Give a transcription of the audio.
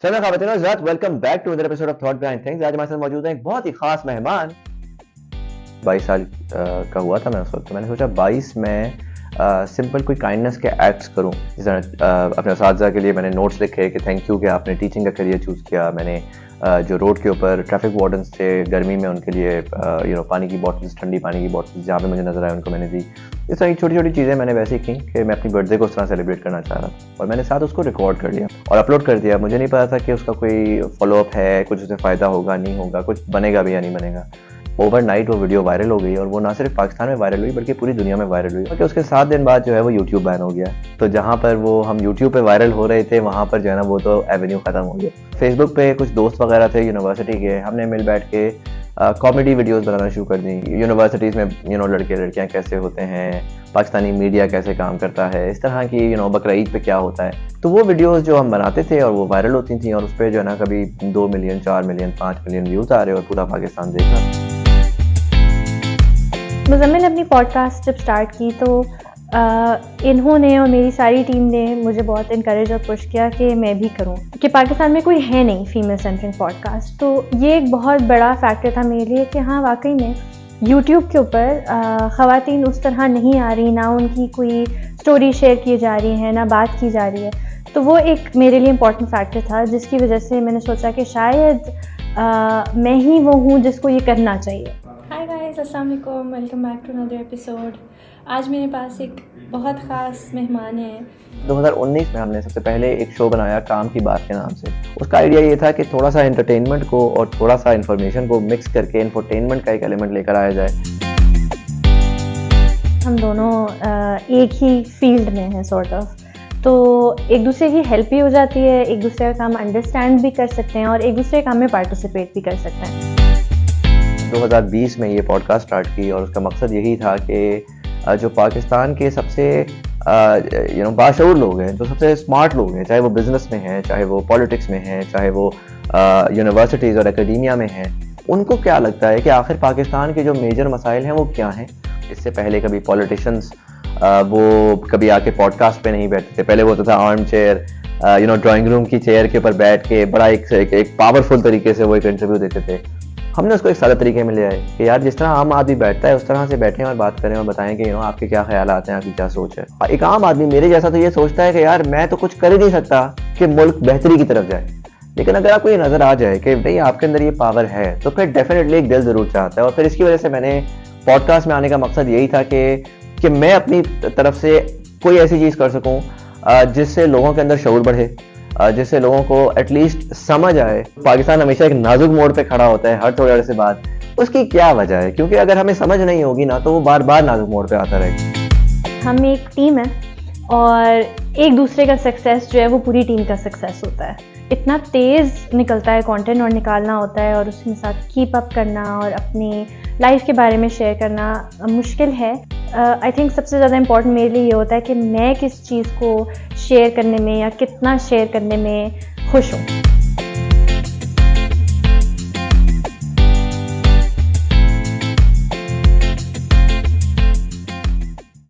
समय ख़वातीन और हज़रात, welcome back to another episode of Thought Behind Things. आज हमारे साथ मौजूद है एक बहुत ही खास मेहमान। 22 साल का हुआ था मैं उस वक्त, तो मैंने सोचा 22 में सिंपल कोई काइंडनेस के एक्ट्स करूं। जिस तरह अपने उस्ताद के लिए मैंने नोट्स लिखे कि थैंक यू कि आपने टीचिंग का करियर चूज़ किया। मैंने जो रोड के ऊपर ट्रैफिक वार्डन्स थे गर्मी में, उनके लिए पानी की बॉटल्स, ठंडी पानी की बॉटल्स जहाँ पे मुझे नज़र आए उनको मैंने दी। इस तरह की छोटी छोटी चीज़ें मैंने वैसे ही की कि मैं अपनी बर्थडे को उस तरह सेलिब्रेट करना चाह रहा था, और मैंने साथ उसको रिकॉर्ड कर लिया और अपलोड कर दिया। मुझे नहीं पता था कि उसका कोई फॉलोअप है, कुछ उससे फ़ायदा होगा नहीं होगा, कुछ बनेगा भी या नहीं बनेगा। ओवरनाइट वो वीडियो वायरल हो गई, और वो ना सिर्फ पाकिस्तान में वायरल हुई बल्कि पूरी दुनिया में वायरल हुई। क्योंकि उसके 7 दिन बाद जो है वो यूट्यूब बैन हो गया। तो जहाँ पर वो हम यूट्यूब पे वायरल हो रहे थे, वहाँ पर जो है ना वो तो एवेन्यू ख़त्म हो गया। फेसबुक पे कुछ दोस्त वगैरह थे यूनिवर्सिटी के, हमने मिल बैठ के कॉमेडी वीडियोस बनाना शुरू कर दी। यूनिवर्सिटीज़ में लड़के लड़कियाँ कैसे होते हैं, पाकिस्तानी मीडिया कैसे काम करता है, इस तरह की बकरा ईद पे क्या होता है। तो वो वीडियोस जो हम बनाते थे और वो वायरल होती थी, और उस पर जो है ना कभी 2 मिलियन, 4 मिलियन, 5 मिलियन व्यूज़ आ रहे और पूरा पाकिस्तान देख रहा। मुज़म्मिल ने अपनी पॉडकास्ट जब स्टार्ट की तो इन्होंने और मेरी सारी टीम ने मुझे बहुत इनकरेज और पुश किया कि मैं भी करूं, कि पाकिस्तान में कोई है नहीं फीमेल सेंट्रिक पॉडकास्ट। तो ये एक बहुत बड़ा फैक्टर था मेरे लिए कि हाँ वाकई में यूट्यूब के ऊपर ख़वातीन उस तरह नहीं आ रही, ना उनकी कोई स्टोरी शेयर की जा रही है, ना बात की जा रही है। तो वो एक मेरे लिए इम्पॉर्टेंट फैक्टर था, जिसकी वजह से मैंने सोचा कि शायद मैं ही वो हूँ जिसको ये करना चाहिए। हाय गाइस, अस्सलाम वालेकुम, welcome back to another episode. आज मेरे पास एक बहुत ख़ास मेहमान है। 2019 में हमने सबसे पहले एक शो बनाया काम की बात के नाम से। उसका आइडिया ये था कि थोड़ा सा एंटरटेनमेंट को और थोड़ा सा इन्फॉर्मेशन को मिक्स करके इंफोटेनमेंट का एक एलिमेंट लेकर आया जाए। हम दोनों एक ही फील्ड में हैं सॉर्ट ऑफ, तो एक दूसरे की हेल्प भी हो जाती है, एक दूसरे का काम अंडरस्टैंड भी कर सकते हैं और एक दूसरे काम में पार्टिसिपेट भी कर सकते हैं। 2020 में ये पॉडकास्ट स्टार्ट की, और उसका मकसद यही था कि जो पाकिस्तान के सबसे बाशऊर लोग हैं, जो सबसे स्मार्ट लोग हैं, चाहे वो बिज़नेस में हैं, चाहे वो पॉलिटिक्स में हैं, चाहे वो यूनिवर्सिटीज़ और एकेडमिया में हैं, उनको क्या लगता है कि आखिर पाकिस्तान के जो मेजर मसाइल हैं वो क्या हैं। इससे पहले कभी पॉलिटिशियंस वो कभी आके पॉडकास्ट पे नहीं बैठते थे। पहले वो होता था आर्म चेयर, ड्राइंग रूम की चेयर के ऊपर बैठ के बड़ा एक पावरफुल तरीके से वो एक इंटरव्यू देते थे। हमने उसको एक सादा तरीके में ले आए कि यार जिस तरह आम आदमी बैठता है उस तरह से बैठें और बात करें और बताएं कि आपके क्या ख्याल आते हैं, आपकी क्या सोच है। एक आम आदमी मेरे जैसा तो ये सोचता है कि यार मैं तो कुछ कर ही नहीं सकता कि मुल्क बेहतरी की तरफ जाए, लेकिन अगर आपको ये नज़र आ जाए कि भाई आपके अंदर ये पावर है तो फिर डेफिनेटली एक दिल ज़रूर चाहता है। और फिर इसकी वजह से मैंने पॉडकास्ट में आने का मकसद यही था कि मैं अपनी तरफ से कोई ऐसी चीज़ कर सकूँ जिससे लोगों के अंदर शऊर बढ़े, जिससे लोगों को एटलीस्ट समझ आए। पाकिस्तान हमेशा एक नाजुक मोड़ पे खड़ा होता है हर थोड़े अर्से बाद, उसकी क्या वजह है, क्योंकि अगर हमें समझ नहीं होगी ना तो वो बार बार नाजुक मोड़ पे आता रहेगा। हम एक टीम है और एक दूसरे का सक्सेस जो है वो पूरी टीम का सक्सेस होता है। इतना तेज़ निकलता है कंटेंट और निकालना होता है, और उसके साथ कीप अप करना और अपनी लाइफ के बारे में शेयर करना मुश्किल है। आई थिंक सबसे ज़्यादा इम्पॉर्टेंट मेरे लिए ये होता है कि मैं किस चीज़ को शेयर करने में या कितना शेयर करने में खुश हूँ।